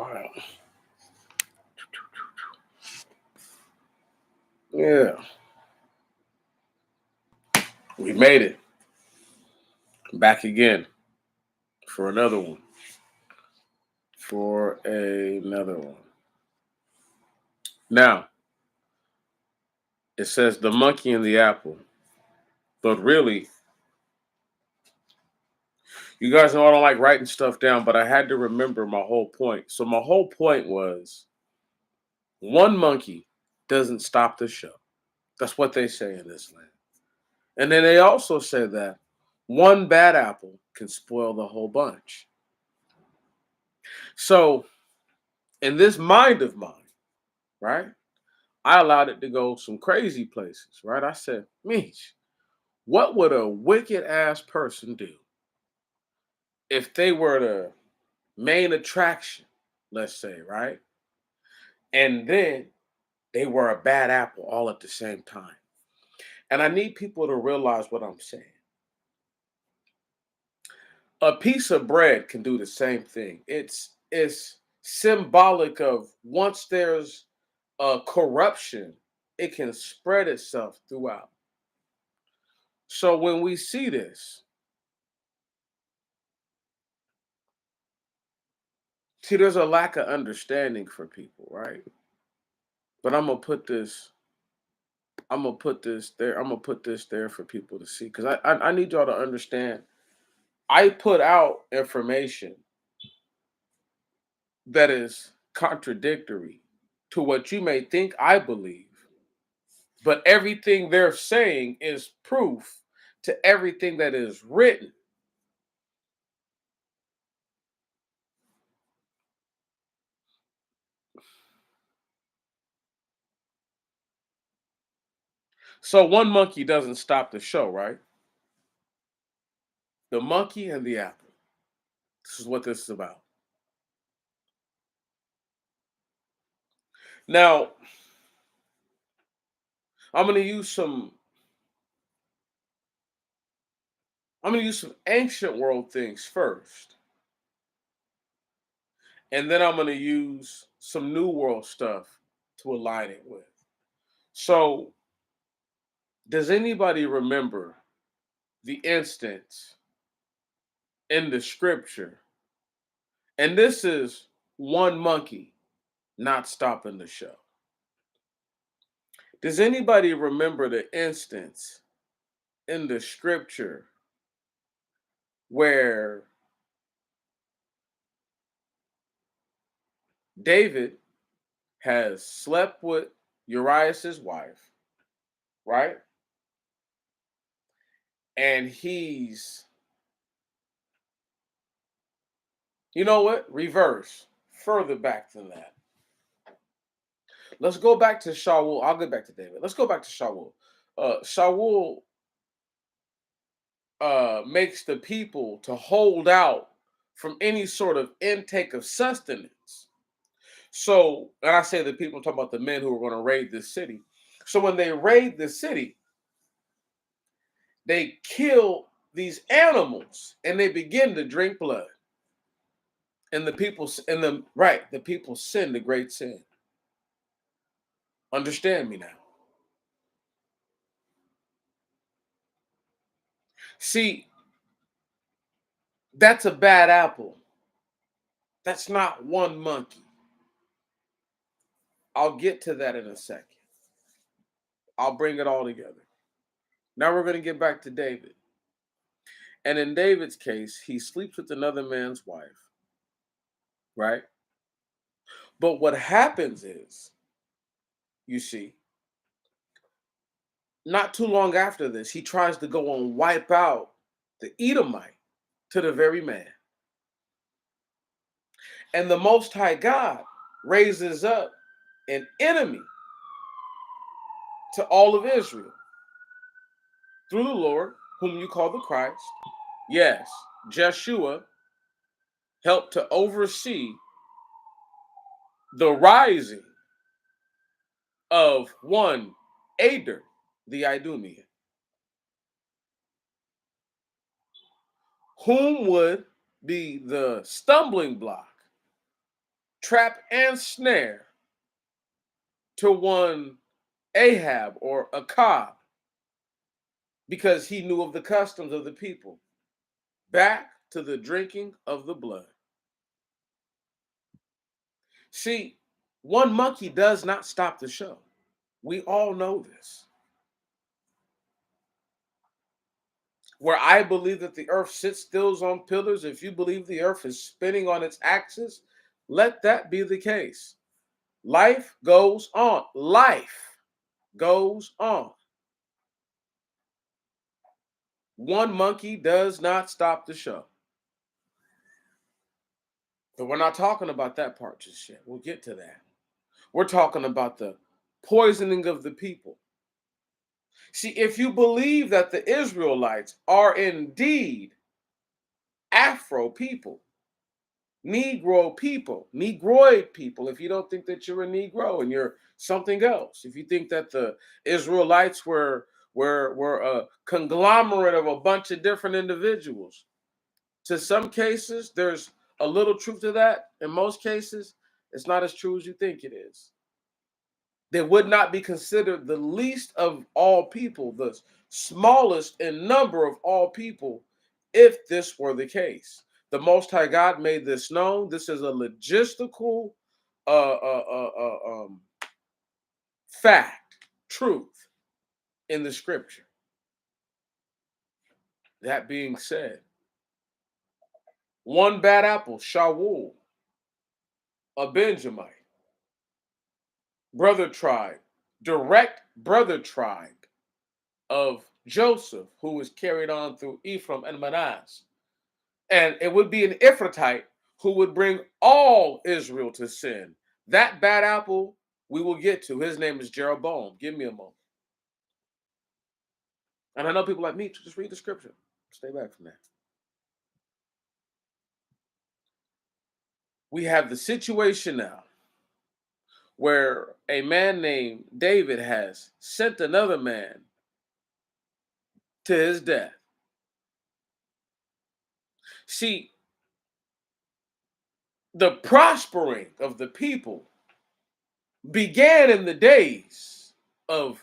while. Yeah, we made it. Back again for another one. For another one. Now, it says the monkey and the apple. But really, you guys know I don't like writing stuff down, but I had to remember my whole point. So my whole point was one monkey doesn't stop the show. That's what they say in this land. And then they also say that one bad apple can spoil the whole bunch. So in this mind of mine, right, I allowed it to go some crazy places, right? I said, Meech, what would a wicked ass person do if they were the main attraction, let's say, right? And then they were a bad apple all at the same time. And I need people to realize what I'm saying. A piece of bread can do the same thing. It's symbolic of once there's a corruption, it can spread itself throughout. So when we see this, see, there's a lack of understanding for people, right? But I'm gonna put this there. I'm gonna put this there for people to see because I need y'all to understand. I put out information that is contradictory to what you may think I believe, but everything they're saying is proof to everything that is written. So one monkey doesn't stop the show, right? The monkey and the apple. This is what this is about. Now, I'm going to use some I'm going to use some ancient world things first. And then I'm going to use some new world stuff to align it with. So, does anybody remember the instance in the scripture? And this is one monkey not stopping the show. Does anybody remember the instance in the scripture where David has slept with Uriah's wife, right? And he's, you know what? Reverse. Further back than that. Let's go back to Shaul. I'll get back to David. Let's go back to Shaul. Shaul makes the people to hold out from any sort of intake of sustenance. So, and I say the people, I'm talking about the men who are going to raid this city. So when they raid the city, they kill these animals and they begin to drink blood. And the people sin the great sin. Understand me now. See, that's a bad apple. That's not one monkey. I'll get to that in a second. I'll bring it all together. Now we're going to get back to David. And in David's case, he sleeps with another man's wife, right? But what happens is, you see, not too long after this, he tries to go and wipe out the Edomite to the very man. And the Most High God raises up an enemy to all of Israel through the Lord, whom you call the Christ. Yes, Jeshua helped to oversee the rising of one Ader, the Idumean, whom would be the stumbling block, trap and snare to one Ahab or Achab because he knew of the customs of the people, back to the drinking of the blood. See, one monkey does not stop the show. We all know this. Where I believe that the earth sits still on pillars, if you believe the earth is spinning on its axis, let that be the case. Life goes on. Life goes on. One monkey does not stop the show. But we're not talking about that part just yet. We'll get to that. We're talking about the poisoning of the people. See, if you believe that the Israelites are indeed Afro people, Negro people, Negroid people, if you don't think that you're a Negro and you're something else, if you think that the Israelites were a conglomerate of a bunch of different individuals, to some cases, there's a little truth to that. In most cases, it's not as true as you think it is. They would not be considered the least of all people, the smallest in number of all people, if this were the case. The Most High God made this known. This is a logistical uh, uh, uh, fact, truth in the scripture. That being said, one bad apple, Shaul, a Benjamite, brother tribe, direct brother tribe of Joseph, who was carried on through Ephraim and Manasseh. And it would be an Ephrathite who would bring all Israel to sin. That bad apple we will get to. His name is Jeroboam. Give me a moment. And I know people like me, just read the scripture. Stay back from that. We have the situation now where a man named David has sent another man to his death. See, the prospering of the people began in the days of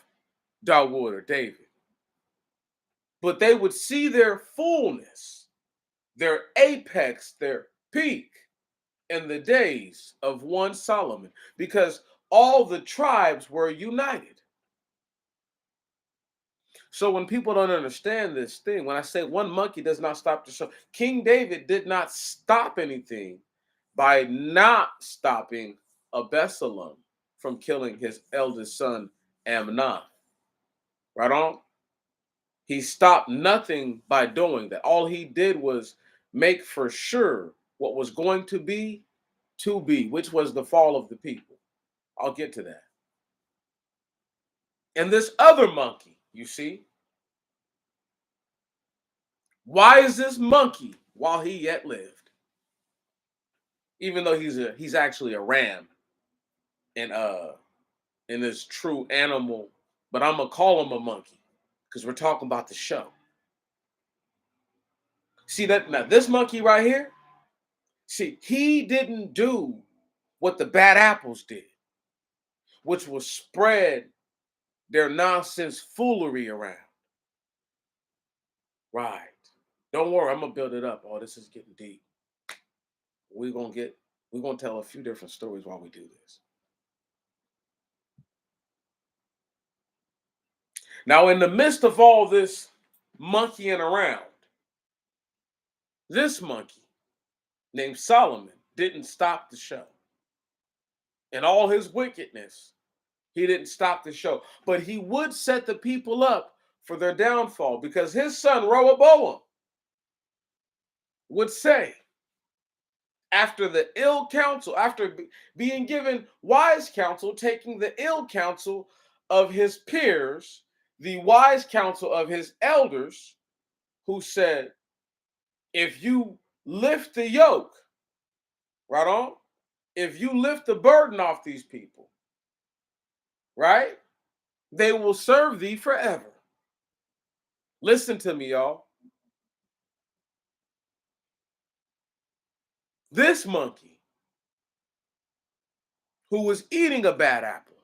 Dawood or David. But they would see their fullness, their apex, their peak in the days of one Solomon, because all the tribes were united. So when people don't understand this thing, when I say one monkey does not stop the show, King David did not stop anything by not stopping Absalom from killing his eldest son Amnon. Right on? He stopped nothing by doing that. All he did was make for sure what was going to be, which was the fall of the people. I'll get to that. And this other monkey, you see, why is this monkey while he yet lived? Even though he's actually a ram in this true animal, but I'm gonna call him a monkey because we're talking about the show. See that now this monkey right here, see, he didn't do what the bad apples did, which was spread their nonsense foolery around. Right. Don't worry, I'm gonna build it up. Oh, this is getting deep. We're gonna get we're gonna tell a few different stories while we do this. Now, in the midst of all this monkeying around, this monkey named Solomon didn't stop the show. In all his wickedness, he didn't stop the show. But he would set the people up for their downfall because his son Rehoboam would say, after the ill counsel, after being given wise counsel, taking the ill counsel of his peers, the wise counsel of his elders, who said, if you lift the yoke, right on, if you lift the burden off these people, right, they will serve thee forever. Listen to me, y'all. This monkey who was eating a bad apple,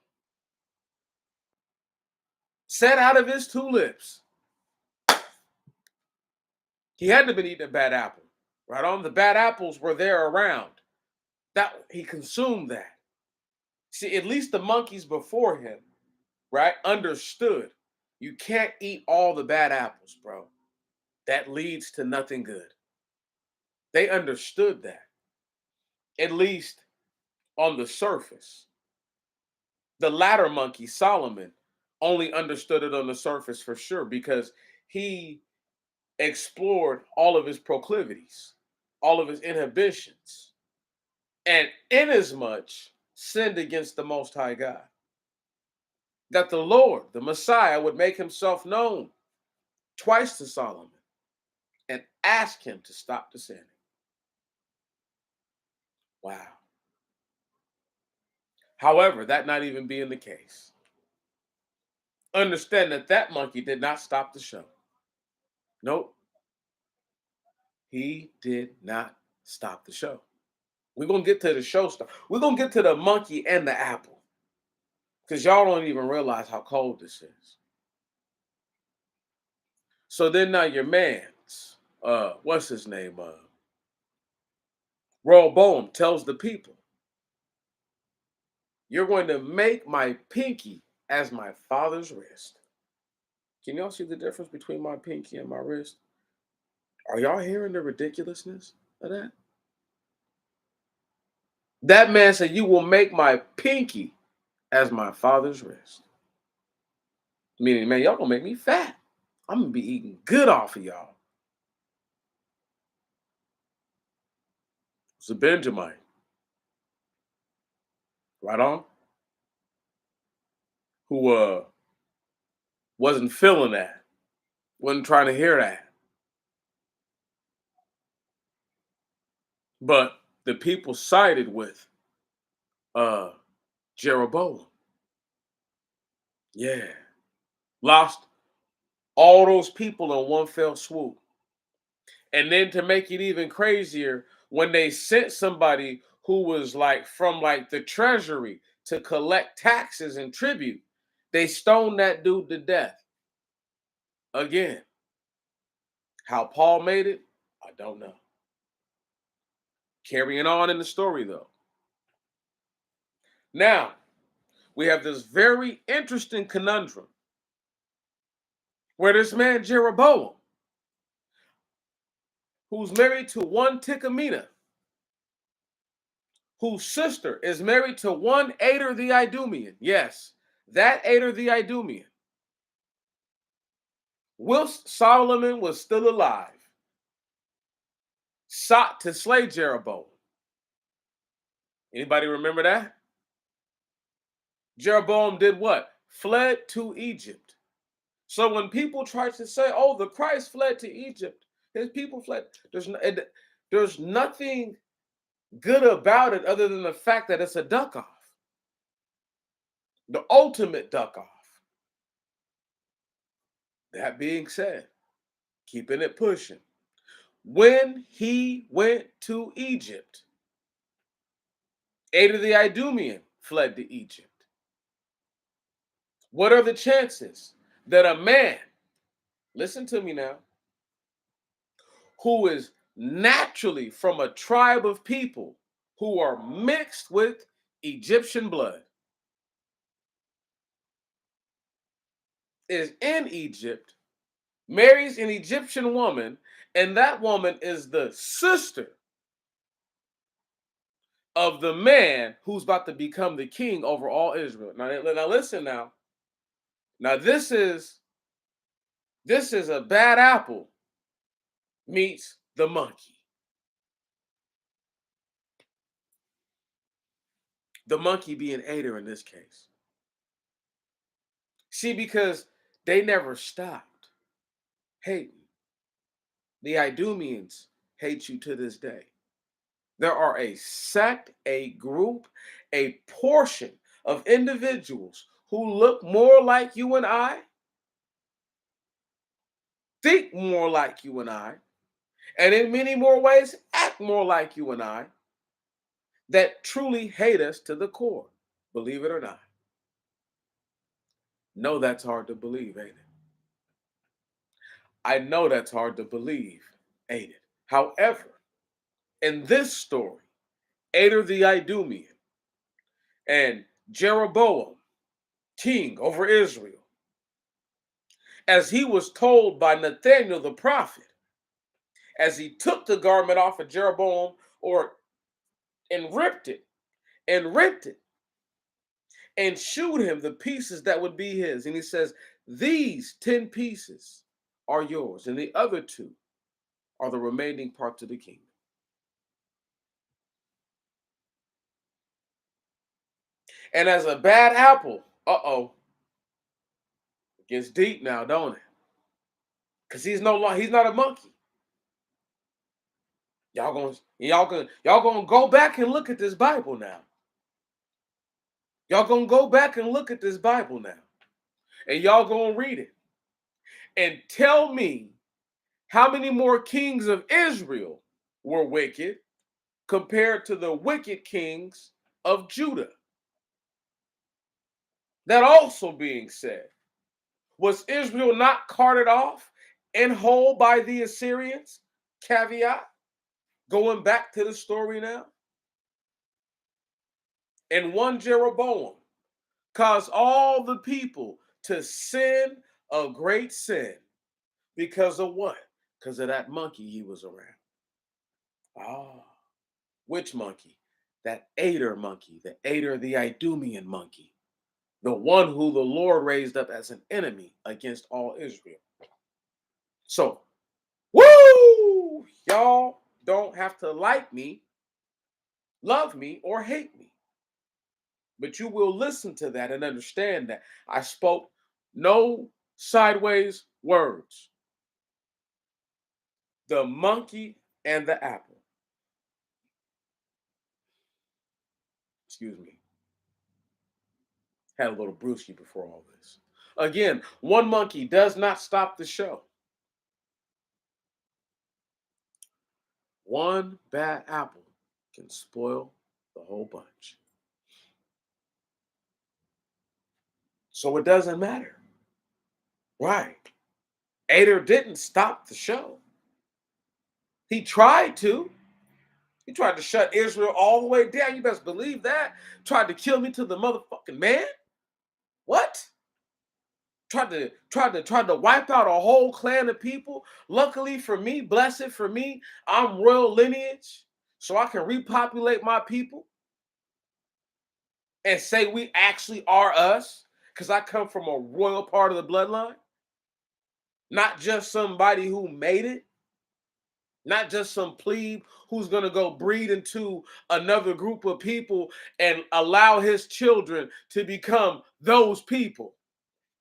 said out of his two lips, he had to have been eating a bad apple. Right on, the bad apples were there around. That he consumed that. See, at least the monkeys before him, right, understood you can't eat all the bad apples, bro. That leads to nothing good. They understood that, at least on the surface. The latter monkey, Solomon, only understood it on the surface for sure because he explored all of his proclivities, all of his inhibitions, and inasmuch sinned against the Most High God. That the Lord, the Messiah, would make himself known twice to Solomon and ask him to stop the sinning. Wow. However, that not even being the case, understand that that monkey did not stop the show. Nope, he did not stop the show. We're going to get to the show stuff. We're going to get to the monkey and the apple because y'all don't even realize how cold this is. So then now your man's, what's his name? Rehoboam tells the people, you're going to make my pinky as my father's wrist. Can y'all see the difference between my pinky and my wrist? Are y'all hearing the ridiculousness of that? That man said, you will make my pinky as my father's wrist. Meaning, man, y'all gonna make me fat. I'm gonna be eating good off of y'all. It's a Benjamite. Right on. Who wasn't feeling that, wasn't trying to hear that. But the people sided with uh Jeroboam. Yeah. Lost all those people in one fell swoop. And then to make it even crazier, when they sent somebody who was like from like the treasury to collect taxes and tribute, they stoned that dude to death. Again, how Paul made it, I don't know. Carrying on in the story though. Now, we have this very interesting conundrum where this man Jeroboam, who's married to one Ticamina, whose sister is married to one Ader the Idumean. Yes, that Ader the Idumean. Whilst Solomon was still alive, sought to slay Jeroboam. Anybody remember that? Jeroboam did what? Fled to Egypt. So when people try to say, "Oh, the Christ fled to Egypt," his people fled. There's nothing good about it other than the fact that it's a duck off, the ultimate duck off. That being said, keeping it pushing. When he went to Egypt, Ader the Idumean fled to Egypt. What are the chances that a man, listen to me now, who is naturally from a tribe of people who are mixed with Egyptian blood, is in Egypt, marries an Egyptian woman, and that woman is the sister of the man who's about to become the king over all Israel. Now listen now. Now this is a bad apple meets the monkey. The monkey being Ader in this case. See, because they never stopped hating. The Idumeans hate you to this day. There are a sect, a group, a portion of individuals who look more like you and I, think more like you and I, and in many more ways act more like you and I, that truly hate us to the core. Believe it or not. No, that's hard to believe, ain't it? I know that's hard to believe, ain't it? However, in this story, Ader the Idumean and Jeroboam, king over Israel, as he was told by Nathaniel the prophet, as he took the garment off of Jeroboam or and ripped it and rent it and shewed him the pieces that would be his. And he says, these 10 pieces are yours, and the other two are the remaining parts of the kingdom. And as a bad apple, it gets deep now, don't it? Because he's not a monkey. Y'all gonna go back and look at this Bible now. Y'all gonna go back and look at this Bible now. And y'all gonna read it. And tell me how many more kings of Israel were wicked compared to the wicked kings of Judah. That also being said, was Israel not carted off in whole by the Assyrians? Caveat. Going back to the story now. And one Jeroboam caused all the people to sin a great sin. Because of what? Because of that monkey he was around. Oh, which monkey? That Ader monkey, the Ader the Idumean monkey, the one who the Lord raised up as an enemy against all Israel. So, woo! Y'all don't have to like me, love me, or hate me. But you will listen to that and understand that I spoke no sideways words. The monkey and the apple. Excuse me. Had a little brewski before all this. Again, one monkey does not stop the show. One bad apple can spoil the whole bunch. So it doesn't matter. Right. Ader didn't stop the show. He tried to. He tried to shut Israel all the way down. You best believe that. Tried to kill me to the motherfucking man. What? Tried to wipe out a whole clan of people. Luckily for me, blessed for me, I'm royal lineage, so I can repopulate my people and say we actually are us, because I come from a royal part of the bloodline, not just somebody who made it, not just some plebe who's gonna go breed into another group of people and allow his children to become those people.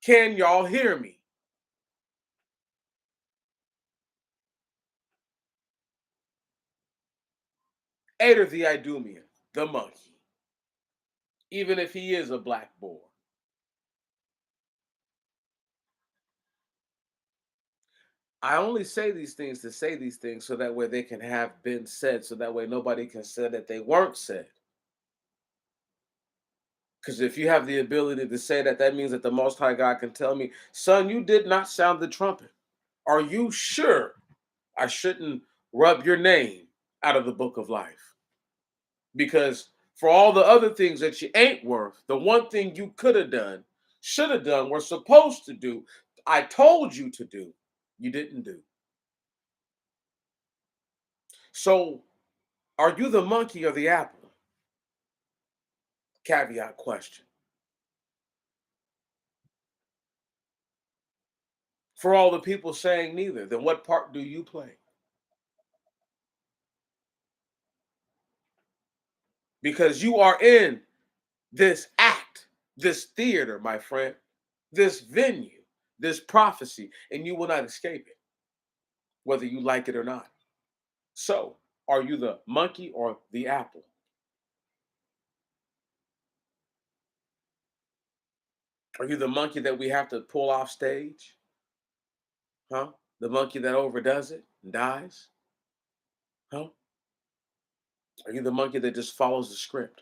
Can y'all hear me? Ader the Idumean, the monkey, even if he is a black boar. I only say these things to say these things so that way they can have been said, so that way nobody can say that they weren't said. Because if you have the ability to say that, that means that the Most High God can tell me, son, you did not sound the trumpet. Are you sure I shouldn't rub your name out of the book of life? Because for all the other things that you ain't worth, the one thing you could have done, should have done, were supposed to do, I told you to do, you didn't do. So, are you the monkey or the apple? Caveat question. For all the people saying neither, then what part do you play? Because you are in this act, this theater, my friend, this venue, this prophecy, and you will not escape it, whether you like it or not. So, are you the monkey or the apple? Are you the monkey that we have to pull off stage? Huh? The monkey that overdoes it and dies? Huh? Are you the monkey that just follows the script?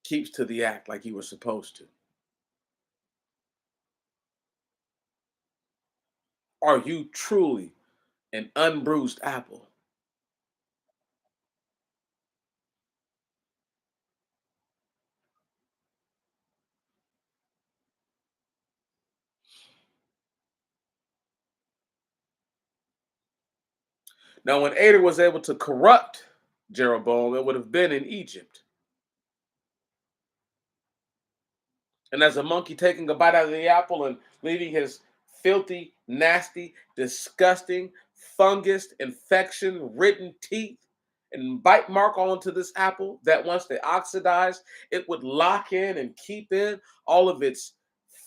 keeps to the act like he was supposed to? Are you truly an unbruised apple? Now, when Asa was able to corrupt Jeroboam, it would have been in Egypt. And as a monkey taking a bite out of the apple and leaving his filthy, nasty, disgusting, fungus, infection ridden teeth and bite mark onto this apple, that once they oxidized, it would lock in and keep in all of its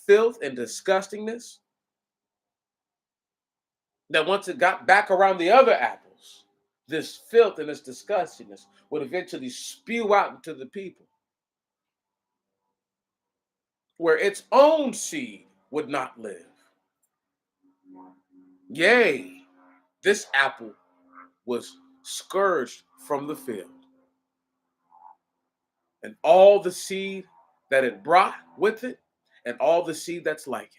filth and disgustingness. That once it got back around the other apples, this filth and this disgustingness would eventually spew out into the people, where its own seed would not live. Yea, this apple was scourged from the field, and all the seed that it brought with it, and all the seed that's like it.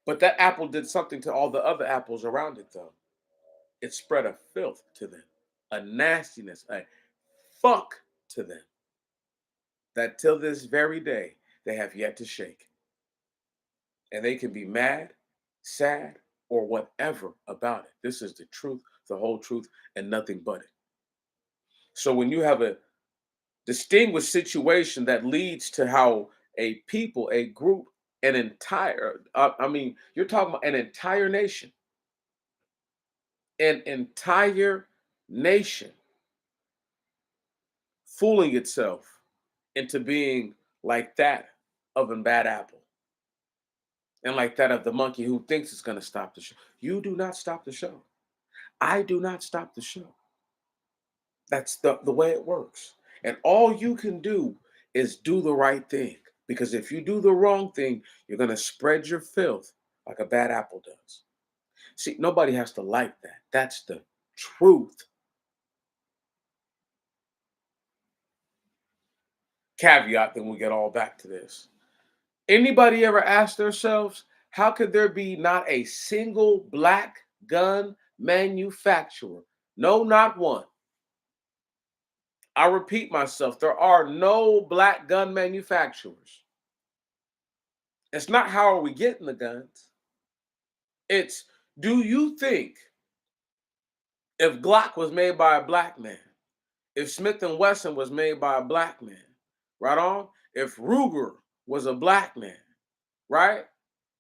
But that apple did something to all the other apples around it, though. It spread a filth to them, a nastiness, a funk to them that till this very day they have yet to shake. And they can be mad, sad, or whatever about it. This is the truth, the whole truth, and nothing but it. So when you have a distinguished situation that leads to how a people, a group, an entire, I mean, you're talking about an entire nation fooling itself into being like that of a bad apple and like that of the monkey who thinks it's going to stop the show. You do not stop the show. I do not stop the show. That's the way it works. And all you can do is do the right thing. Because if you do the wrong thing, you're going to spread your filth like a bad apple does. See, nobody has to like that. That's the truth. Caveat, then we get all back to this. Anybody ever ask themselves, how could there be not a single black gun manufacturer? No, not one. I repeat myself, there are no black gun manufacturers. It's not how are we getting the guns. It's do you think if Glock was made by a black man, if Smith and Wesson was made by a black man, right on? If Ruger was a black man, right?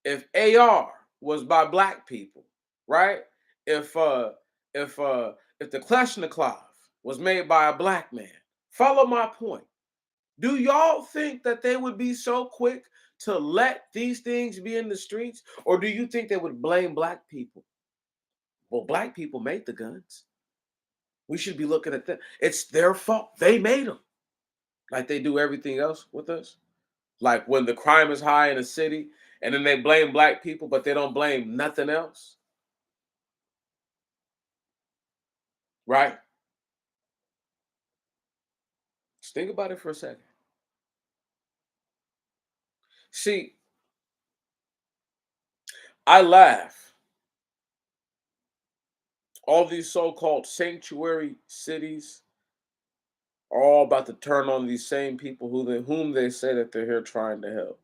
If AR was by black people, right? If uh if the Kalashnikov was made by a black man, follow my point. Do y'all think that they would be so quick to let these things be in the streets? Or do you think they would blame black people? Well, black people made the guns. We should be looking at them. It's their fault. They made them. Like they do everything else with us. Like when the crime is high in a city and then they blame black people, but they don't blame nothing else. Right? Just think about it for a second. See, I laugh. All these so-called sanctuary cities are all about to turn on these same people whom they say that they're here trying to help.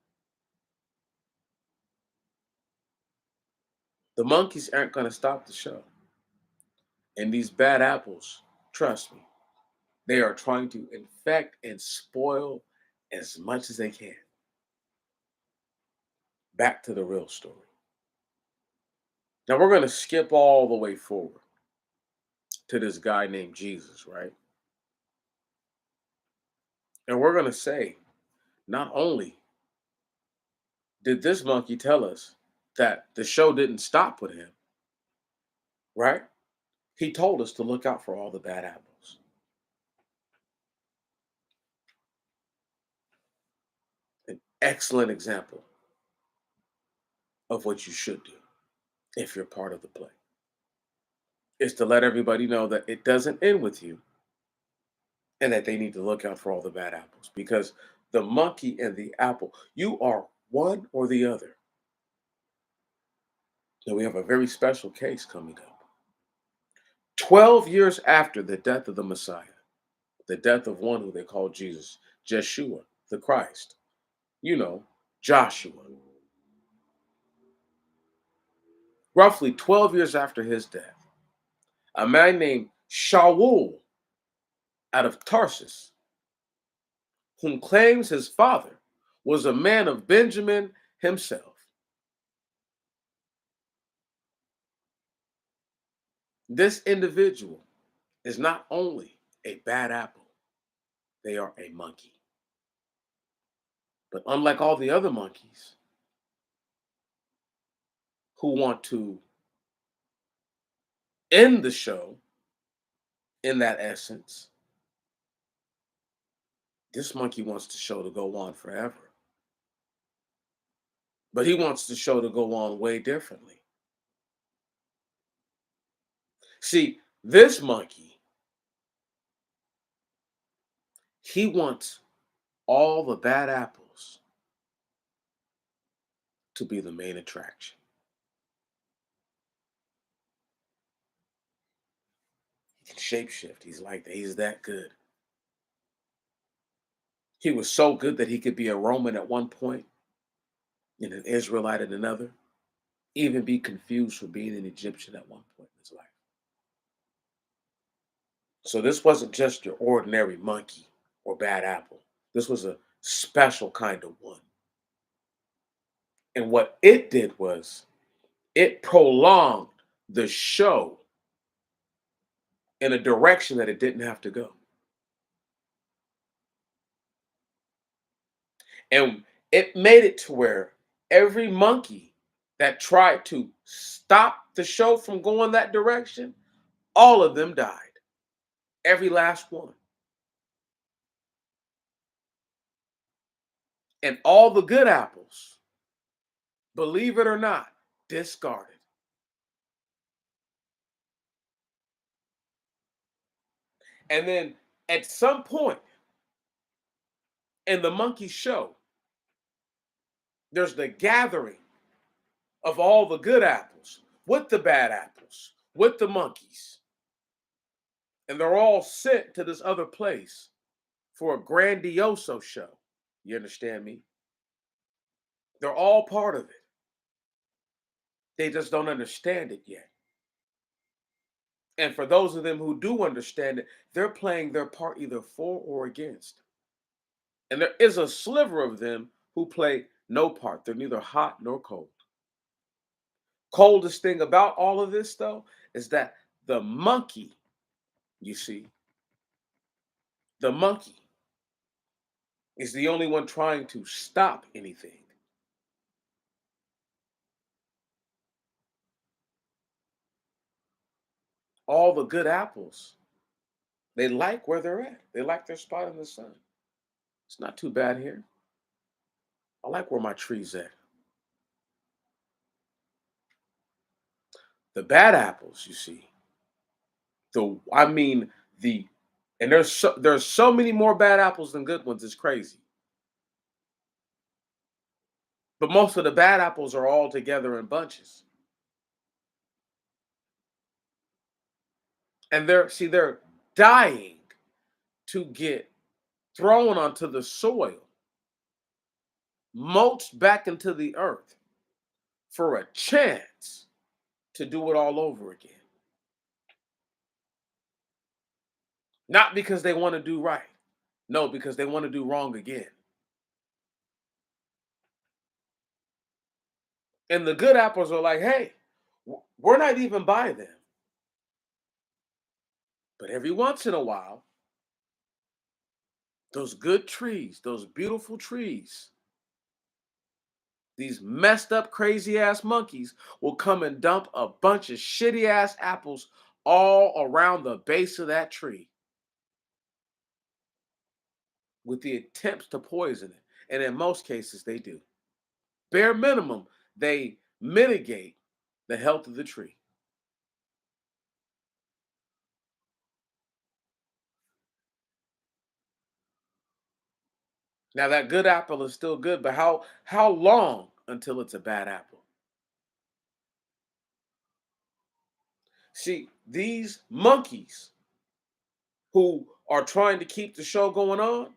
The monkeys aren't going to stop the show. And these bad apples, trust me, they are trying to infect and spoil as much as they can. Back to the real story. Now we're going to skip all the way forward to this guy named Jesus, right? And we're going to say, not only did this monkey tell us that the show didn't stop with him, right? He told us to look out for all the bad apples. An excellent example of what you should do if you're part of the play is to let everybody know that it doesn't end with you. and that they need to look out for all the bad apples because the monkey and the apple, you are one or the other. And we have a very special case coming up. 12 years after the death of the Messiah, the death of one who they call Jesus, Jeshua, the Christ, you know, Joshua. Roughly 12 years after his death, a man named Shaul out of Tarsus, whom claims his father was a man of Benjamin himself. This individual is not only a bad apple, they are a monkey. But unlike all the other monkeys who want to end the show in that essence, this monkey wants the show to go on forever. But he wants the show to go on way differently. See, this monkey, he wants all the bad apples to be the main attraction. He can shapeshift. He's like that. He's that good. He was so good that he could be a Roman at one point and an Israelite at another, even be confused for being an Egyptian at one point in his life. So this wasn't just your ordinary monkey or bad apple. This was a special kind of one. And what it did was it prolonged the show in a direction that it didn't have to go. And it made it to where every monkey that tried to stop the show from going that direction, all of them died. Every last one. And all the good apples, believe it or not, discarded. And then at some point in the monkey show, there's the gathering of all the good apples with the bad apples, with the monkeys. And they're all sent to this other place for a grandioso show. You understand me? They're all part of it. They just don't understand it yet. And for those of them who do understand it, they're playing their part either for or against. And there is a sliver of them who play no part. They're neither hot nor cold. Coldest thing about all of this, though, is that the monkey, you see, the monkey is the only one trying to stop anything. All the good apples, they like where they're at. They like their spot in the sun. It's not too bad here. I like where my tree's at. The bad apples, you see, I mean the and there's so many more bad apples than good ones. It's crazy. But most of the bad apples are all together in bunches. And they're dying to get thrown onto the soil, mulched back into the earth for a chance to do it all over again. Not because they want to do right. No, because they want to do wrong again. And the good apples are like, hey, we're not even by them. But every once in a while, those good trees, those beautiful trees, these messed up, crazy ass monkeys will come and dump a bunch of shitty ass apples all around the base of that tree with the attempts to poison it. And in most cases, they do. Bare minimum, they mitigate the health of the tree. Now that good apple is still good, but how long until it's a bad apple? See, these monkeys who are trying to keep the show going on,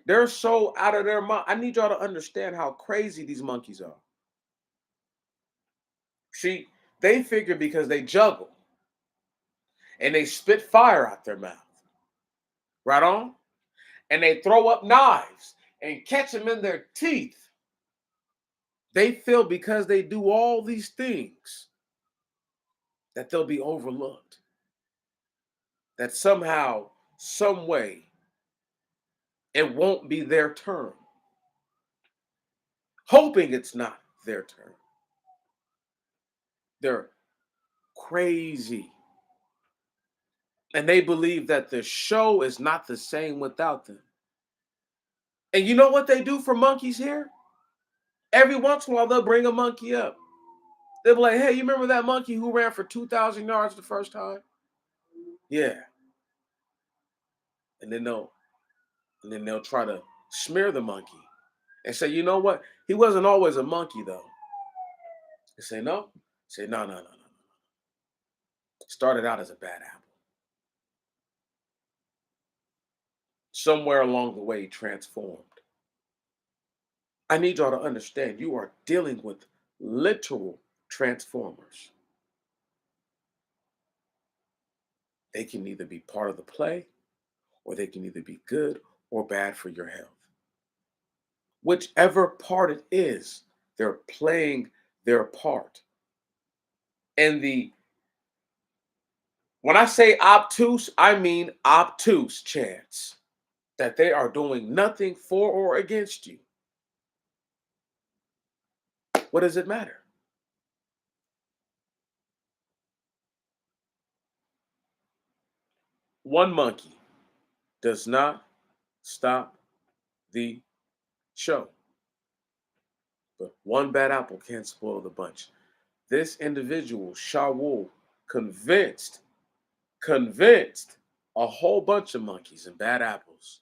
they're so out of their mind. I need y'all to understand how crazy these monkeys are. See, they figure because they juggle and they spit fire out their mouth, right on, and they throw up knives and catch them in their teeth. They feel because they do all these things that they'll be overlooked, that somehow, some way, it won't be their turn, hoping it's not their turn. They're crazy. And they believe that the show is not the same without them. And you know what they do for monkeys here? Every once in a while, they'll bring a monkey up. They'll be like, hey, you remember that monkey who ran for 2,000 yards the first time? Yeah. And then they'll try to smear the monkey and say, you know what? He wasn't always a monkey, though. They say, no. Say, no, no, no, no, no. Started out as a bad apple. Somewhere along the way, transformed. I need y'all to understand you are dealing with literal transformers. They can either be part of the play or they can either be good or bad for your health. Whichever part it is, they're playing their part. And when I say obtuse, I mean obtuse chance that they are doing nothing for or against you. What does it matter? One monkey does not stop the show, but one bad apple can't spoil the bunch. This individual, Shaul, convinced convinced a whole bunch of monkeys and bad apples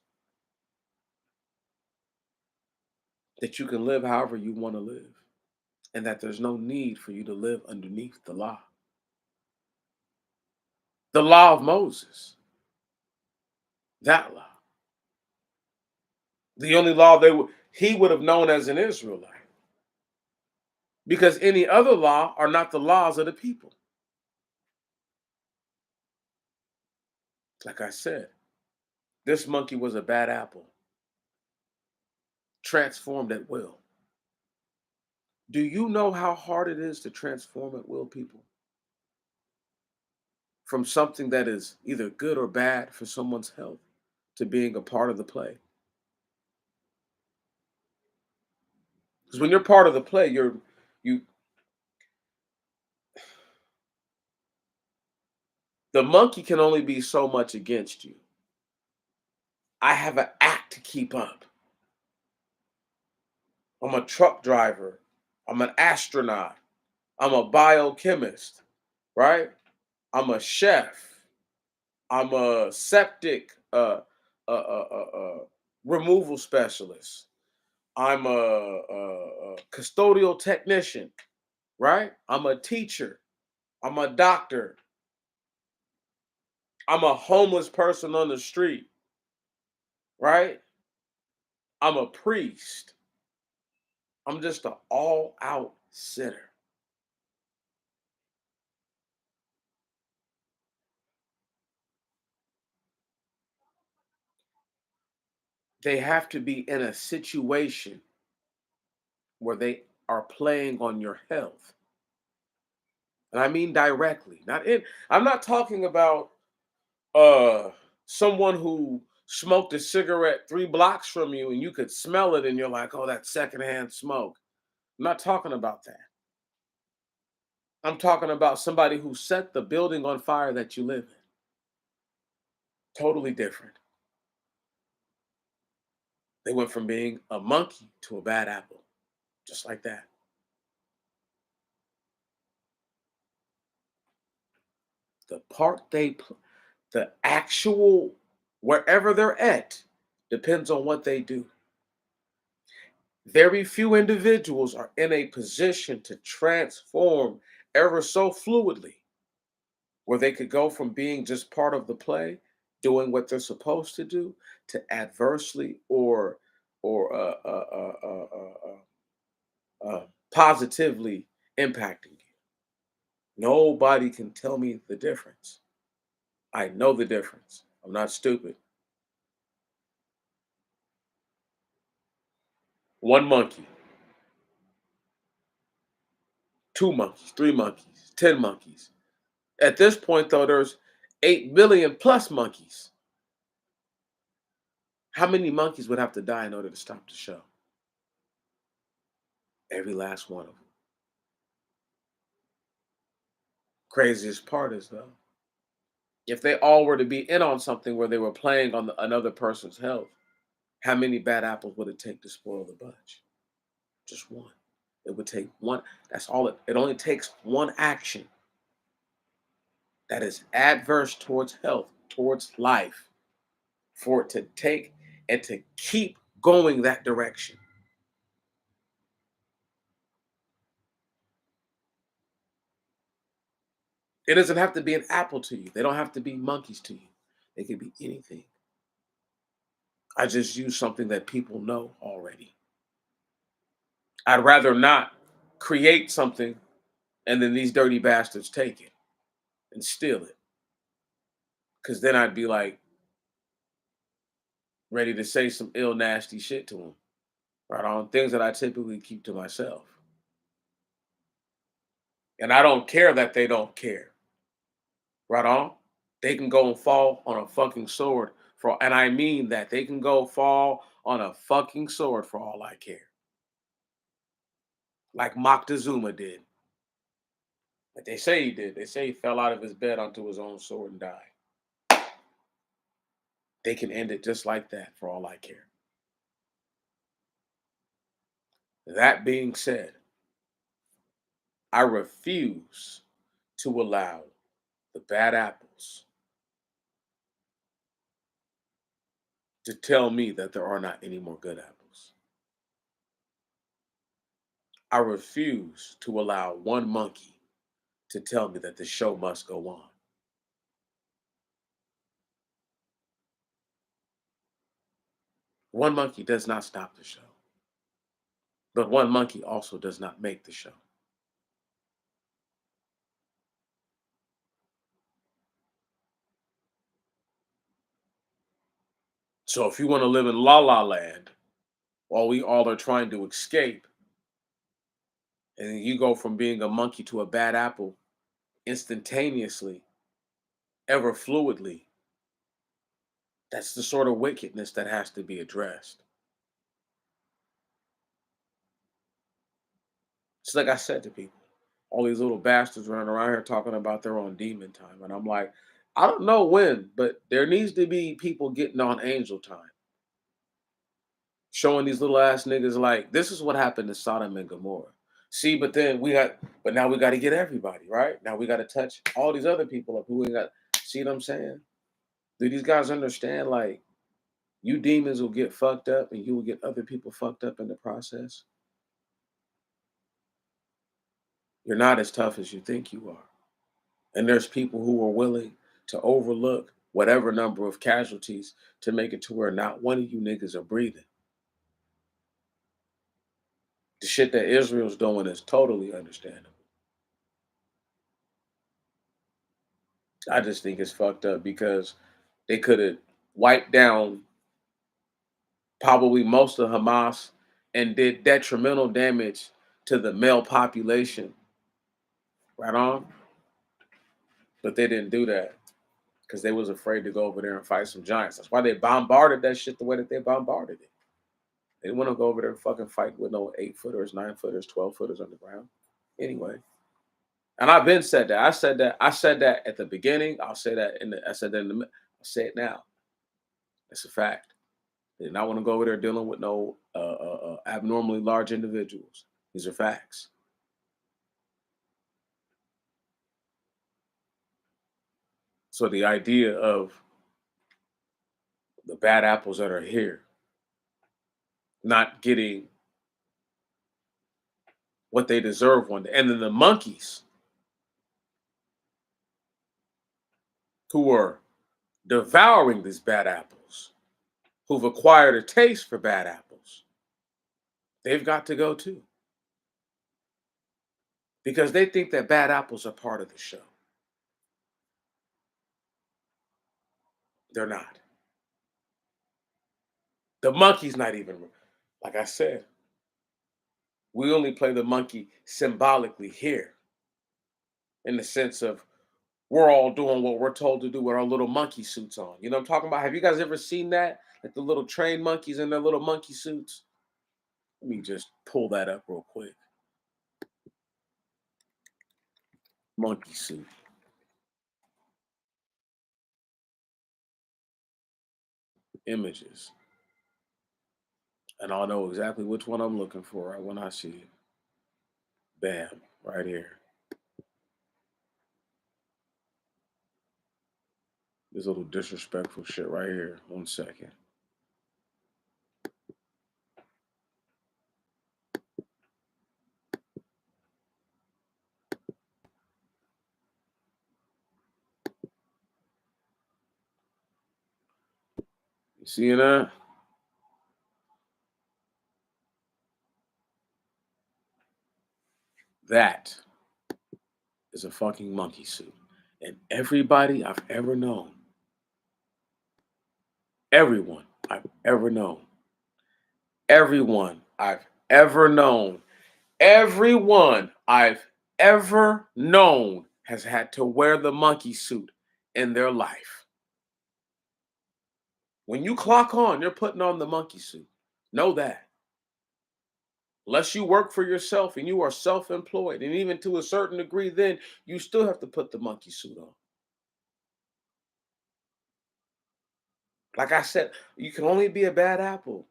that you can live however you want to live and that there's no need for you to live underneath the law. The law of Moses, that law. The only law he would have known as an Israelite. Because any other law are not the laws of the people. Like I said, this monkey was a bad apple, transformed at will. Do you know how hard it is to transform at will, people? From something that is either good or bad for someone's health to being a part of the play. Because when you're part of the play, you the monkey can only be so much against you. I have an act to keep up. I'm a truck driver. I'm an astronaut. I'm a biochemist, right? I'm a chef. I'm a septic removal specialist. I'm a custodial technician, right? I'm a teacher. I'm a doctor. I'm a homeless person on the street, right? I'm a priest. I'm just an all out sinner. They have to be in a situation where they are playing on your health. And I mean directly. I'm not talking about uh someone who smoked a cigarette 3 blocks from you and you could smell it and you're like, oh, that's secondhand smoke. I'm not talking about that. I'm talking about somebody who set the building on fire that you live in. Totally different. They went from being a monkey to a bad apple, just like that. The part the actual, wherever they're at, depends on what they do. Very few individuals are in a position to transform ever so fluidly, where they could go from being just part of the play, doing what they're supposed to do, to adversely or positively impacting you. Nobody can tell me the difference. I know the difference. I'm not stupid. One monkey, two monkeys, three monkeys, 10 monkeys. At this point, though, there's 8 billion plus monkeys. How many monkeys would have to die in order to stop the show? Every last one of them. Craziest part is, though, if they all were to be in on something where they were playing on another person's health, how many bad apples would it take to spoil the bunch? Just one. It would take one. That's all it only takes one action that is adverse towards health, towards life, for it to take and to keep going that direction. It doesn't have to be an apple to you. They don't have to be monkeys to you. They could be anything. I just use something that people know already. I'd rather not create something and then these dirty bastards take it and steal it. Because then I'd be like ready to say some ill, nasty shit to them, right? On things that I typically keep to myself. And I don't care that they don't care, right on? They can go and fall on a fucking sword and I mean that they can go fall on a fucking sword for all I care. Like Moctezuma did. Like they say he did. They say he fell out of his bed onto his own sword and died. They can end it just like that for all I care. That being said, I refuse to allow the bad apples to tell me that there are not any more good apples. I refuse to allow one monkey to tell me that the show must go on. One monkey does not stop the show, but one monkey also does not make the show. So if you want to live in La La Land while we all are trying to escape, and you go from being a monkey to a bad apple instantaneously, ever fluidly, that's the sort of wickedness that has to be addressed. It's like I said to people, all these little bastards running around here talking about their own demon time. And I'm like, I don't know when, but there needs to be people getting on angel time, showing these little ass niggas like this is what happened to Sodom and Gomorrah. See, but now we got to get everybody right. Now we got to touch all these other people up who we got. See what I'm saying? Do these guys understand? Like, you demons will get fucked up, and you will get other people fucked up in the process. You're not as tough as you think you are. And there's people who are willing to overlook whatever number of casualties to make it to where not one of you niggas are breathing. The shit that Israel's doing is totally understandable. I just think it's fucked up because they could have wiped down probably most of Hamas and did detrimental damage to the male population. Right on? But they didn't do that because they was afraid to go over there and fight some giants. That's why they bombarded that shit the way that they bombarded it. They didn't want to go over there and fucking fight with no 8 footers, 9 footers, 12 footers on the ground. Anyway. And I've been said that. I said that at the beginning. I'll say that I said that I'll say it now. It's a fact. They did not want to go over there dealing with no abnormally large individuals. These are facts. So the idea of the bad apples that are here not getting what they deserve one day. And then the monkeys who are devouring these bad apples, who've acquired a taste for bad apples, they've got to go too. Because they think that bad apples are part of the show. They're not. The monkey's not even, like I said, we only play the monkey symbolically here in the sense of we're all doing what we're told to do with our little monkey suits on. You know what I'm talking about? Have you guys ever seen that? Like the little trained monkeys in their little monkey suits? Let me just pull that up real quick. Monkey suit images. And I'll know exactly which one I'm looking for right when I see it. Bam, right here. This little disrespectful shit right here. 1 second. You seeing that? That is a fucking monkey suit. And everybody I've ever known, everyone I've ever known, everyone I've ever known, everyone I've ever known has had to wear the monkey suit in their life. When you clock on, you're putting on the monkey suit. Know that. Unless you work for yourself and you are self employed, and even to a certain degree, then you still have to put the monkey suit on. Like I said, you can only be a bad apple.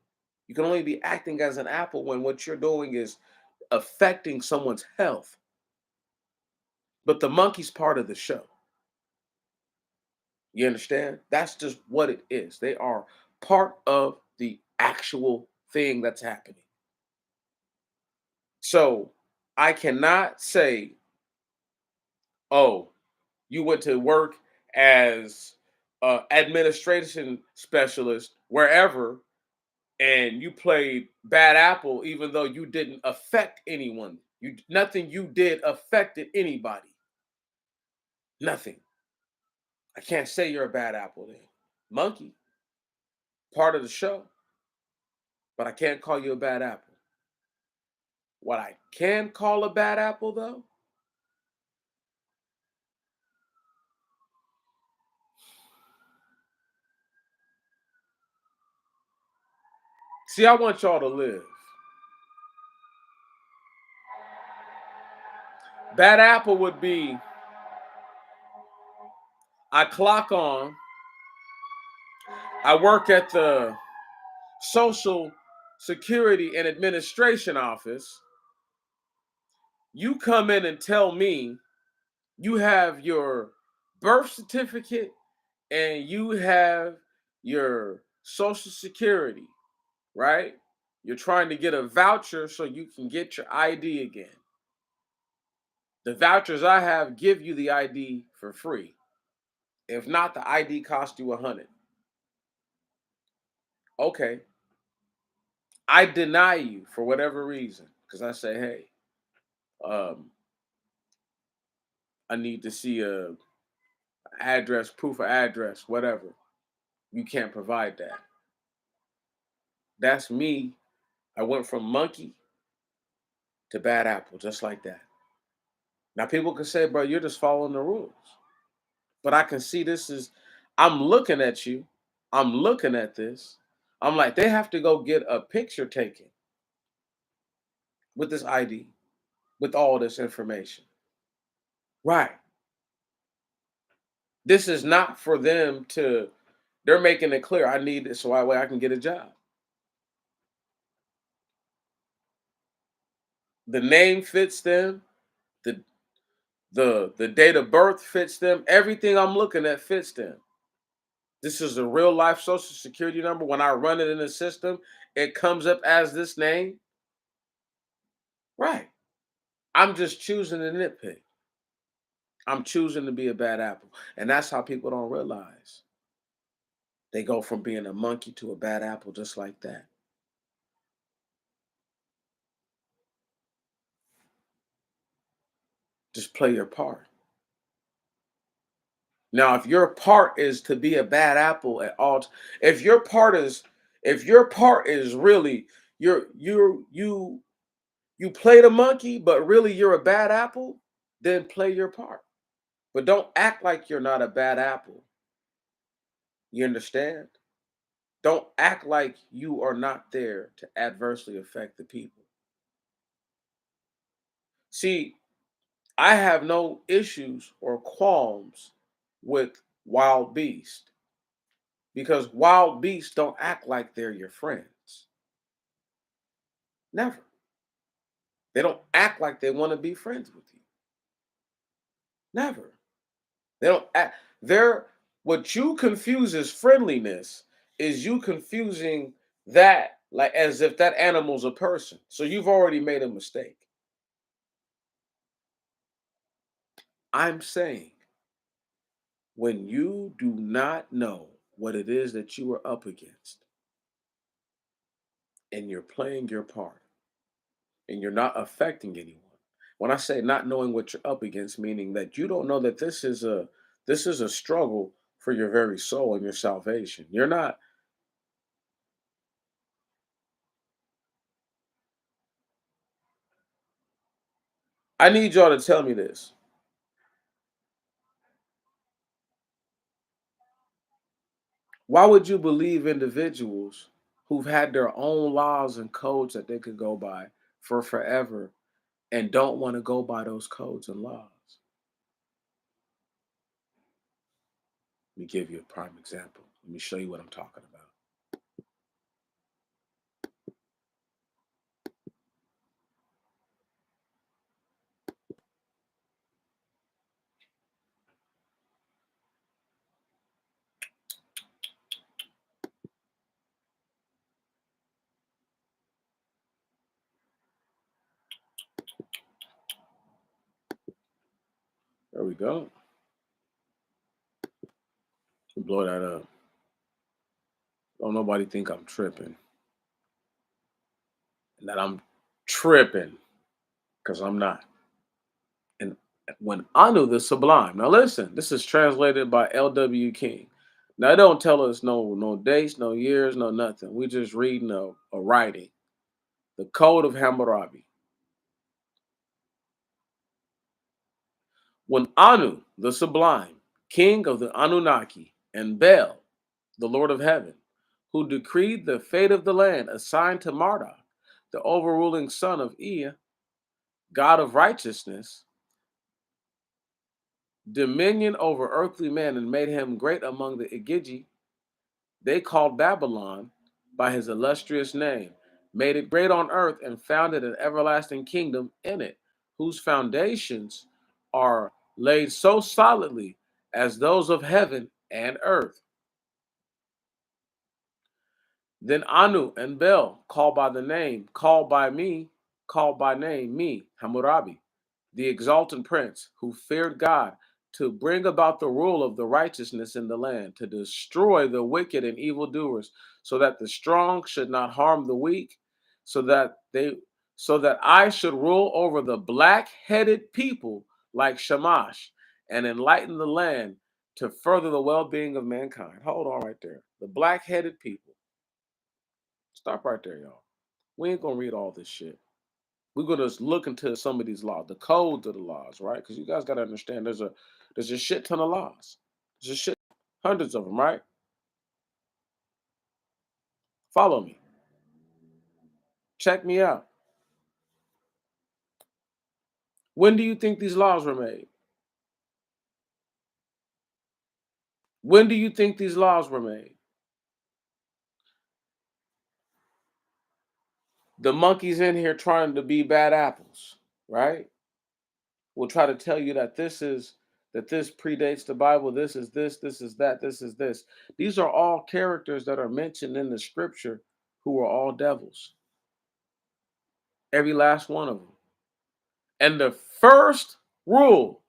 You can only be acting as an apple when what you're doing is affecting someone's health. But the monkey's part of the show. You understand? That's just what it is. They are part of the actual thing that's happening. So I cannot say, oh, you went to work as administration specialist wherever and you played bad apple even though you didn't affect anyone. You nothing you did affected anybody. Nothing. I can't say you're a bad apple then. Monkey, part of the show, but I can't call you a bad apple. What I can call a bad apple though, see, I want y'all to live. Bad apple would be I clock on, I work at the Social Security and Administration office. You come in and tell me you have your birth certificate and you have your Social Security, right? You're trying to get a voucher so you can get your ID again. The vouchers I have give you the ID for free. If not, the ID cost you 100. Okay. I deny you for whatever reason because I say, hey, um, I need to see a address, proof of address, whatever. You can't provide that. That's me. I went from monkey to bad apple, just like that. Now people can say, bro, you're just following the rules. But I can see this is, I'm looking at you. I'm looking at this. I'm like, they have to go get a picture taken with this ID, with all this information. Right. This is not for them to, they're making it clear. I need this so that way I can get a job. The name fits them. The the date of birth fits them. Everything I'm looking at fits them. This is a real life social security number. When I run it in the system, it comes up as this name. Right. I'm just choosing to nitpick. I'm choosing to be a bad apple. And that's how people don't realize. They go from being a monkey to a bad apple just like that. Just play your part. Now, if your part is to be a bad apple at all, if your part is, if your part is really you play the monkey, but really you're a bad apple, then play your part. But don't act like you're not a bad apple. You understand? Don't act like you are not there to adversely affect the people. See, I have no issues or qualms with wild beasts because wild beasts don't act like they're your friends. Never. They don't act like they want to be friends with you. Never. They don't act. They're what you confuse as friendliness is you confusing that like as if that animal's a person. So you've already made a mistake. I'm saying when you do not know what it is that you are up against and you're playing your part and you're not affecting anyone. When I say not knowing what you're up against, meaning that you don't know that this is a struggle for your very soul and your salvation. You're not. I need y'all to tell me this. Why would you believe individuals who've had their own laws and codes that they could go by for forever and don't want to go by those codes and laws? Let me give you a prime example. Let me show you what I'm talking about. There we go. Blow that up. Don't nobody think I'm tripping and that I'm tripping because I'm not. And when Anu the Sublime, now listen, this is translated by L.W. King. Now, it don't tell us no dates, no years, no nothing. We just reading a writing, the Code of Hammurabi. When Anu the Sublime, king of the Anunnaki, and Bel, the Lord of Heaven, who decreed the fate of the land assigned to Marduk, the overruling son of Ea, God of righteousness, dominion over earthly men, and made him great among the Igigi, they called Babylon by his illustrious name, made it great on earth, and founded an everlasting kingdom in it, whose foundations are laid so solidly as those of heaven and earth. Then Anu and Bel, called by me, called by name me, Hammurabi, the exalted prince who feared God, to bring about the rule of the righteousness in the land, to destroy the wicked and evildoers, so that the strong should not harm the weak, so that they so that I should rule over the black-headed people like Shamash, and enlighten the land to further the well-being of mankind. Hold on right there. The black-headed people. Stop right there, y'all. We ain't gonna read all this shit. We're gonna look into some of these laws, the codes of the laws, right? Because you guys gotta understand there's a shit ton of laws. There's a shit hundreds of them, right? Follow me. Check me out. When do you think these laws were made? When do you think these laws were made? The monkeys in here trying to be bad apples, right? Will try to tell you that this predates the Bible, this is that, this is this. These are all characters that are mentioned in the scripture who are all devils. Every last one of them. And the first rule,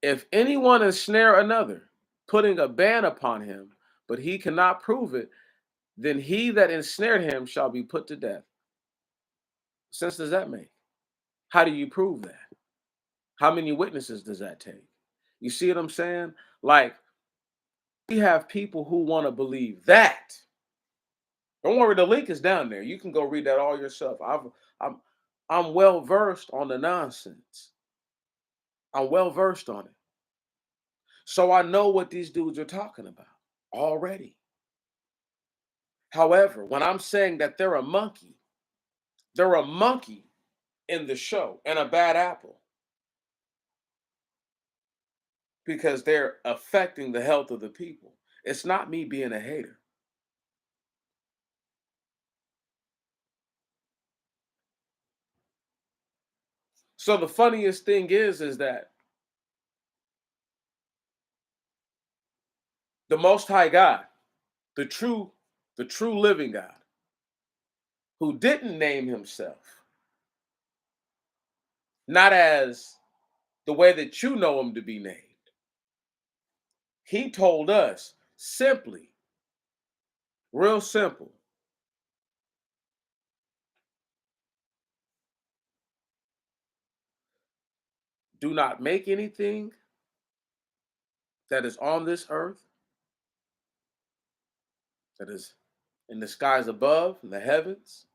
if anyone ensnare another, putting a ban upon him, but he cannot prove it, then he that ensnared him shall be put to death. What sense does that make? How do you prove that? How many witnesses does that take? You see what I'm saying? Like, we have people who want to believe that. Don't worry, the link is down there. You can go read that all yourself. I'm I'm well versed on the nonsense. I'm well versed on it. So I know what these dudes are talking about already. However, when I'm saying that they're a monkey in the show and a bad apple because they're affecting the health of the people. It's not me being a hater. So the funniest thing is that the most high God, the true the true living God, who didn't name himself, not as the way that you know him to be named. He told us simply, real simple, do not make anything that is on this earth, that is in the skies above, in the heavens,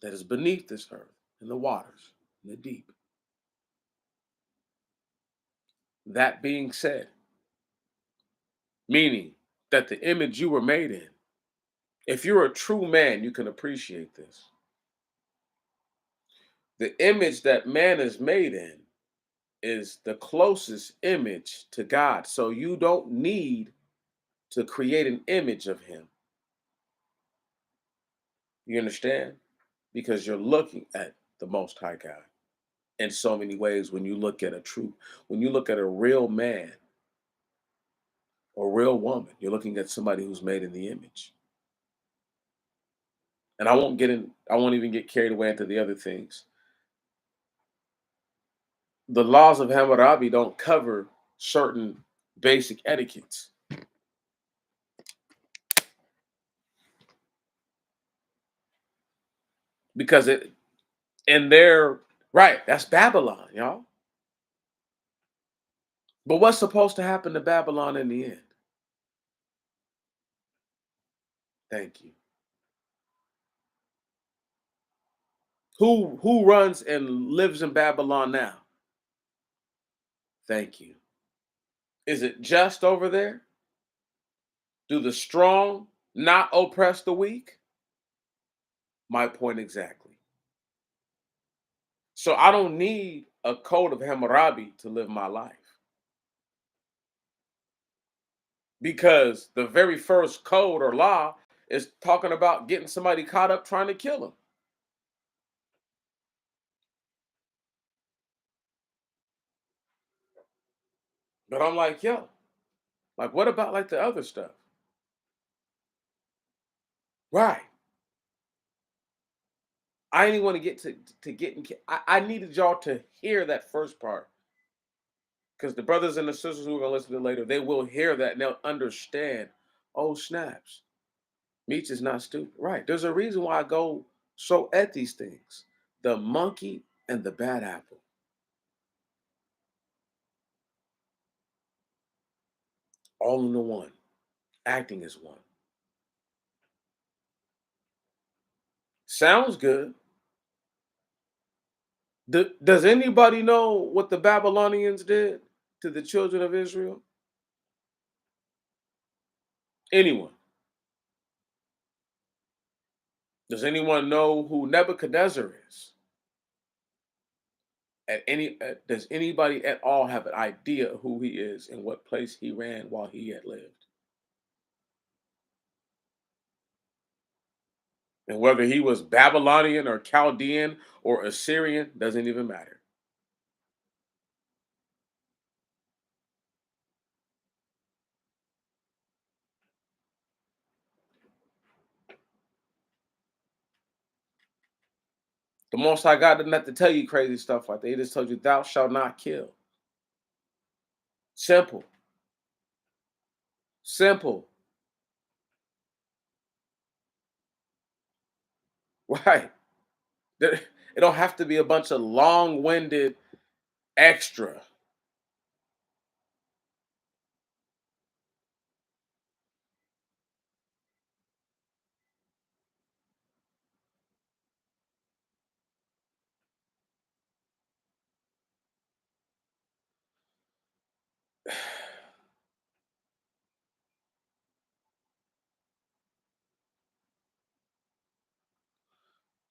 that is beneath this earth, in the waters, in the deep. That being said, meaning that the image you were made in, if you're a true man, you can appreciate this. The image that man is made in is the closest image to God. So you don't need to create an image of him. You understand? Because you're looking at the Most High God in so many ways when you look at a real man or real woman, you're looking at somebody who's made in the image. And I won't even get carried away into the other things. The laws of Hammurabi don't cover certain basic etiquettes because it and they're right, that's Babylon, y'all. But what's supposed to happen to Babylon in the end? Thank you. Who runs and lives in Babylon now? Thank you. Is it just over there? Do the strong not oppress the weak? My point exactly. So I don't need a code of Hammurabi to live my life because the very first code or law is talking about getting somebody caught up trying to kill him. But I'm like, yo, like what about like the other stuff? Right. I didn't want to get to getting. I needed y'all to hear that first part because the brothers and the sisters who are gonna listen to it later, they will hear that and they'll understand. Oh snaps! Meech is not stupid. Right. There's a reason why I go so at these things. The monkey and the bad apple, all in the one, acting as one. Sounds good. Does anybody know what the Babylonians did to the children of Israel? Anyone? Does anyone know who Nebuchadnezzar is? Does anybody at all have an idea of who he is and what place he ran while he had lived? And whether he was Babylonian or Chaldean or Assyrian doesn't even matter. The Most High God didn't have to tell you crazy stuff like that. He just told you, thou shalt not kill. Simple. Simple. Right. It don't have to be a bunch of long-winded extra.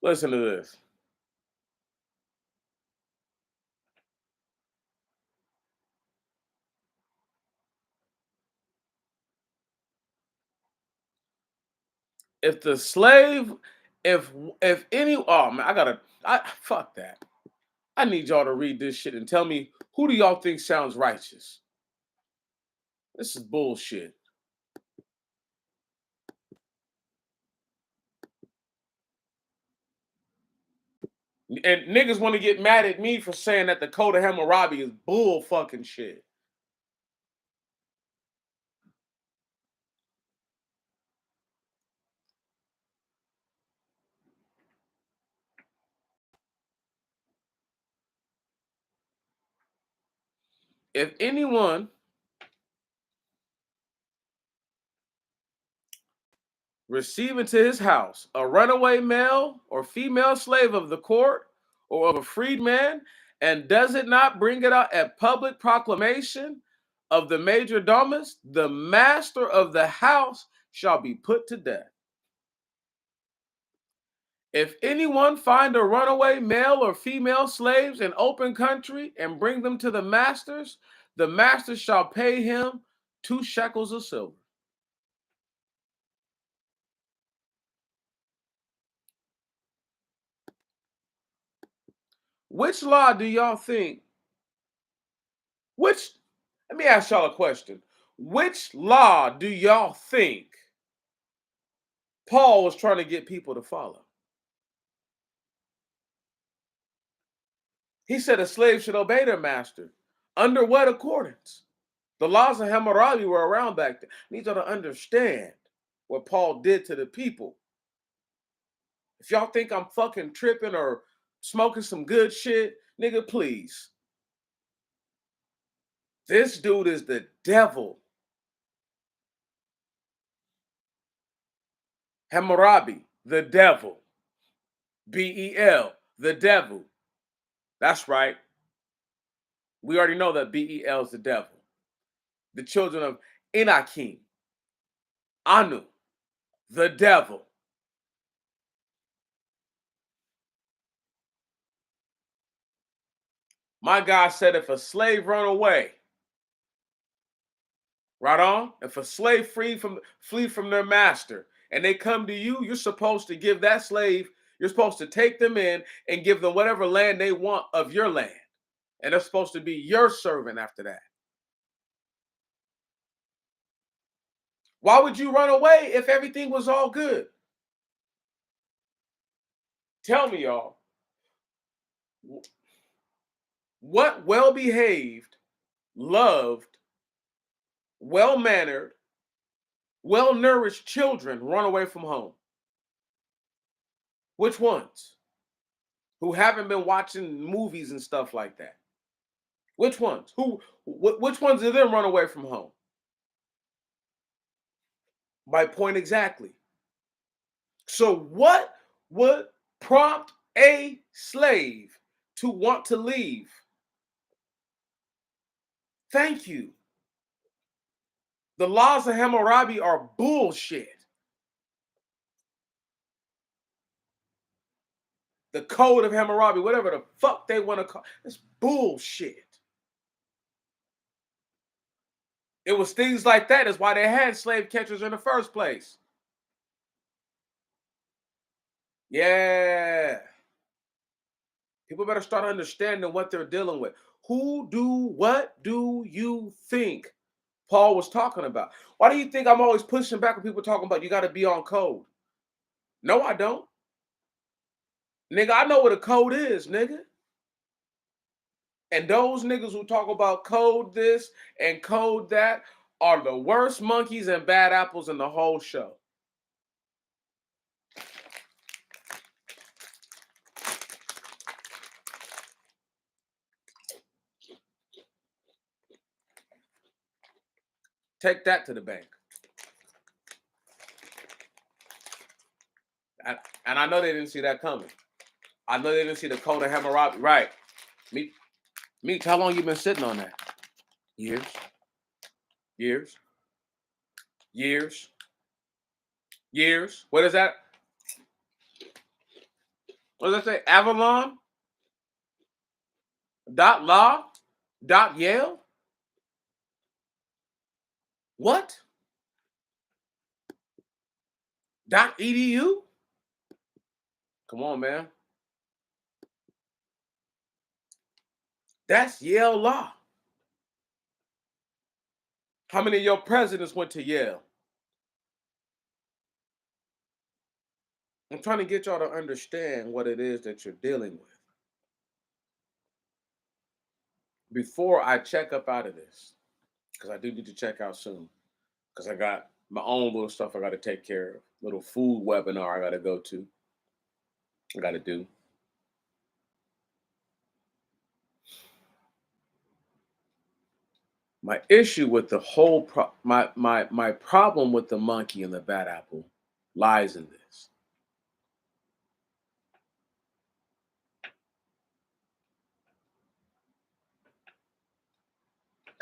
Listen to this. If the slave, if any, oh man, I fuck that. I need y'all to read this shit and tell me, who do y'all think sounds righteous? This is bullshit. And niggas want to get mad at me for saying that the Code of Hammurabi is bull fucking shit. If anyone receive into his house a runaway male or female slave of the court or of a freedman, and does it not bring it out at public proclamation of the major domus, the master of the house shall be put to death. If anyone find a runaway male or female slaves in open country and bring them to the master shall pay him 2 shekels of silver. Which law do y'all think? Which, let me ask y'all a question. Which law do y'all think Paul was trying to get people to follow? He said a slave should obey their master. Under what accordance? The laws of Hammurabi were around back then. I need y'all to understand what Paul did to the people. If y'all think I'm fucking tripping or smoking some good shit, nigga, please. This dude is the devil. Hammurabi, the devil. Bel, the devil. That's right. We already know that Bel is the devil. The children of Enakim, Anu, the devil. My God said if a slave run away, right on, if a slave flee from their master and they come to you, you're supposed to give that slave, you're supposed to take them in and give them whatever land they want of your land. And they're supposed to be your servant after that. Why would you run away if everything was all good? Tell me, y'all. What well behaved, loved, well mannered, well nourished children run away from home? Which ones? Who haven't been watching movies and stuff like that? Which ones? Which ones of them run away from home? My point exactly. So, what would prompt a slave to want to leave? Thank you. The laws of Hammurabi are bullshit. The Code of Hammurabi, whatever the fuck they want to call it's bullshit. It was things like that is why they had slave catchers in the first place. Yeah. People better start understanding what they're dealing with. What do you think Paul was talking about? Why do you think I'm always pushing back when people talking about you got to be on code? No, I don't. Nigga, I know what a code is, nigga. And those niggas who talk about code this and code that are the worst monkeys and bad apples in the whole show. Take that to the bank. And I know they didn't see that coming. I know they didn't see the code of Hammurabi. Right. Me, how long you been sitting on that? Years. Years. Years. Years. What is that? What does that say? Avalon? Dot law? Dot Yale? What? Dot edu? Come on, man. That's Yale law. How many of your presidents went to Yale? I'm trying to get y'all to understand what it is that you're dealing with before I check up out of this, because I do need to check out soon, because I got my own little stuff I got to take care of, little food webinar I got to go to, I got to do. My issue with the whole my problem with the monkey and the bad apple lies in this.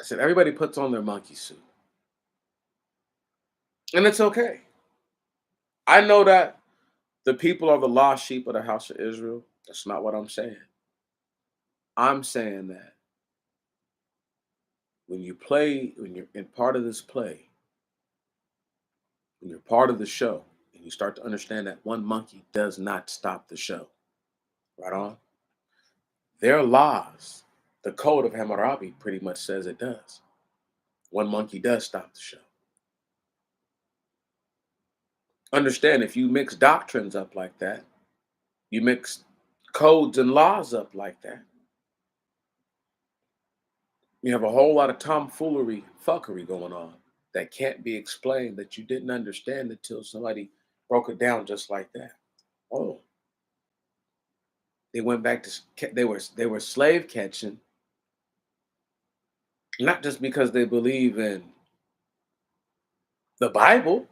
I said everybody puts on their monkey suit, and it's okay. I know that the people are the lost sheep of the house of Israel. That's not what I'm saying. I'm saying that when you're in part of this play, when you're part of the show, and you start to understand that one monkey does not stop the show. Right on? Their laws, the code of Hammurabi pretty much says it does. One monkey does stop the show. Understand, if you mix doctrines up like that, you mix codes and laws up like that, you have a whole lot of tomfoolery, fuckery going on that can't be explained, that you didn't understand until somebody broke it down just like that. Oh, they went back to they were slave catching, not just because they believe in the Bible,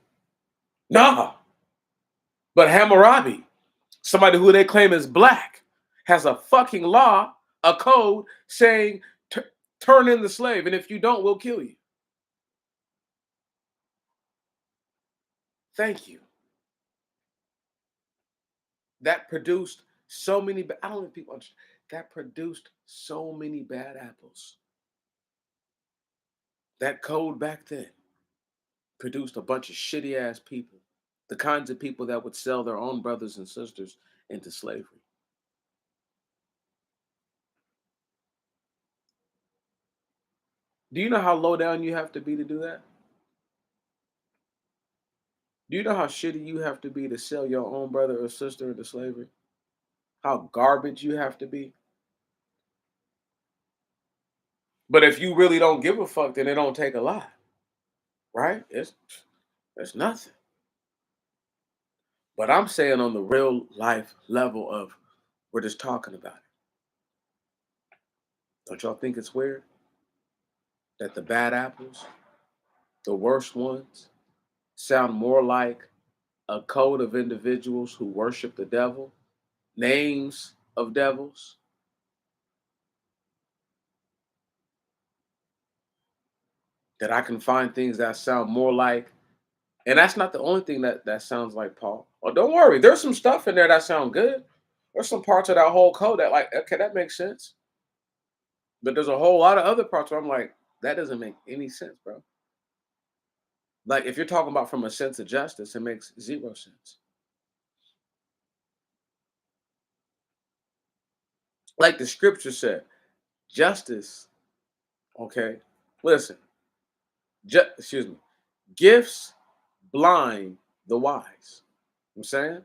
nah, but Hammurabi, somebody who they claim is black, has a fucking law, a code saying turn in the slave, and if you don't, we'll kill you. Thank you. That produced so many. I don't think people understand. That produced so many bad apples. That code back then produced a bunch of shitty ass people, the kinds of people that would sell their own brothers and sisters into slavery. Do you know how low down you have to be to do that? Do you know how shitty you have to be to sell your own brother or sister into slavery? How garbage you have to be? But if you really don't give a fuck, then it don't take a lot, right? It's nothing. But I'm saying on the real life level of we're just talking about it. Don't y'all think it's weird that the bad apples, the worst ones, sound more like a code of individuals who worship the devil, names of devils? That I can find things that sound more like, and that's not the only thing that sounds like Paul. Oh, don't worry, there's some stuff in there that sound good. There's some parts of that whole code that like, okay, that makes sense. But there's a whole lot of other parts where I'm like, that doesn't make any sense, bro. Like if you're talking about from a sense of justice, it makes zero sense. Like the scripture said, justice, okay, listen, excuse me, gifts blind the wise. I'm saying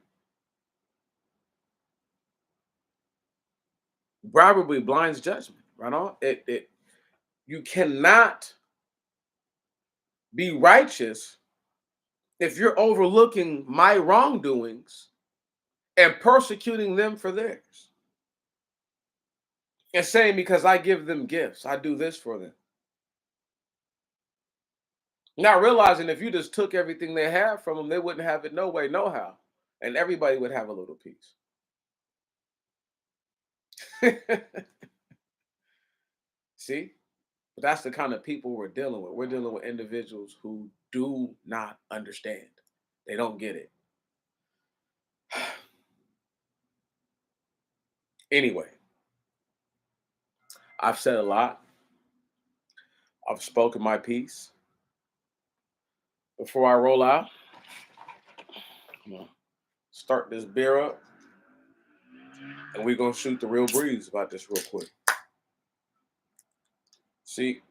Bribery blinds judgment, right on. It you cannot be righteous if you're overlooking my wrongdoings and persecuting them for theirs. And saying because I give them gifts, I do this for them. Not realizing if you just took everything they have from them, they wouldn't have it no way, no how. And everybody would have a little piece. See? But that's the kind of people we're dealing with. We're dealing with individuals who do not understand. They don't get it. Anyway, I've said a lot. I've spoken my piece. Before I roll out, I'm gonna start this beer up and we're gonna shoot the real breeze about this real quick. See,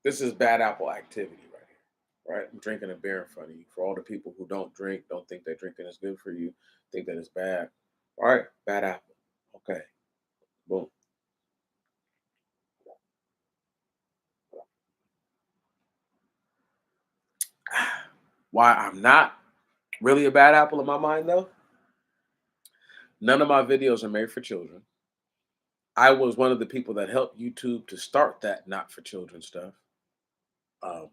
this is bad apple activity right here. Right? I'm drinking a beer in front of you. For all the people who don't drink, don't think that drinking is good for you, think that it's bad. All right, bad apple. Okay, boom. Why I'm not really a bad apple in my mind though? None of my videos are made for children. I was one of the people that helped YouTube to start that not for children stuff. Um,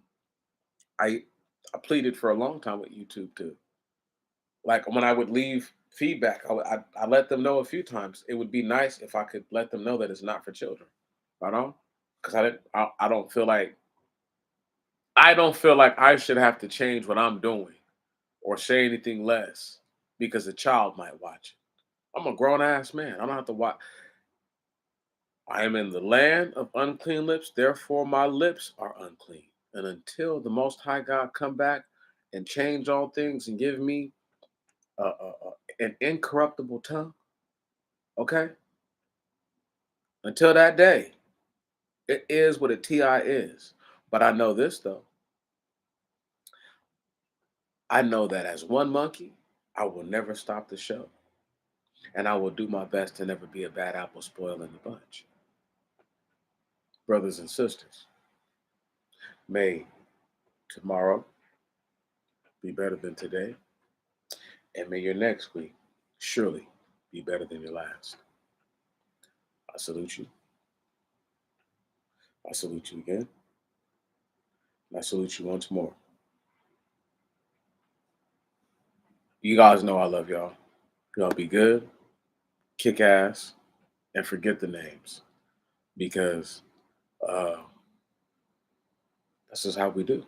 I I pleaded for a long time with YouTube to like when I would leave feedback, I let them know a few times. It would be nice if I could let them know that it's not for children. You know, because I don't feel like I should have to change what I'm doing or say anything less because a child might watch it. I'm a grown ass man. I don't have to watch. I am in the land of unclean lips, therefore my lips are unclean. And until the Most High God come back and change all things and give me an incorruptible tongue, okay? Until that day, it is what a TI is. But I know this though. I know that as one monkey, I will never stop the show. And I will do my best to never be a bad apple spoiling the bunch. Brothers and sisters, may tomorrow be better than today. And may your next week surely be better than your last. I salute you. I salute you again. And I salute you once more. You guys know I love y'all. Y'all be good, kick ass, and forget the names because uh, this is how we do.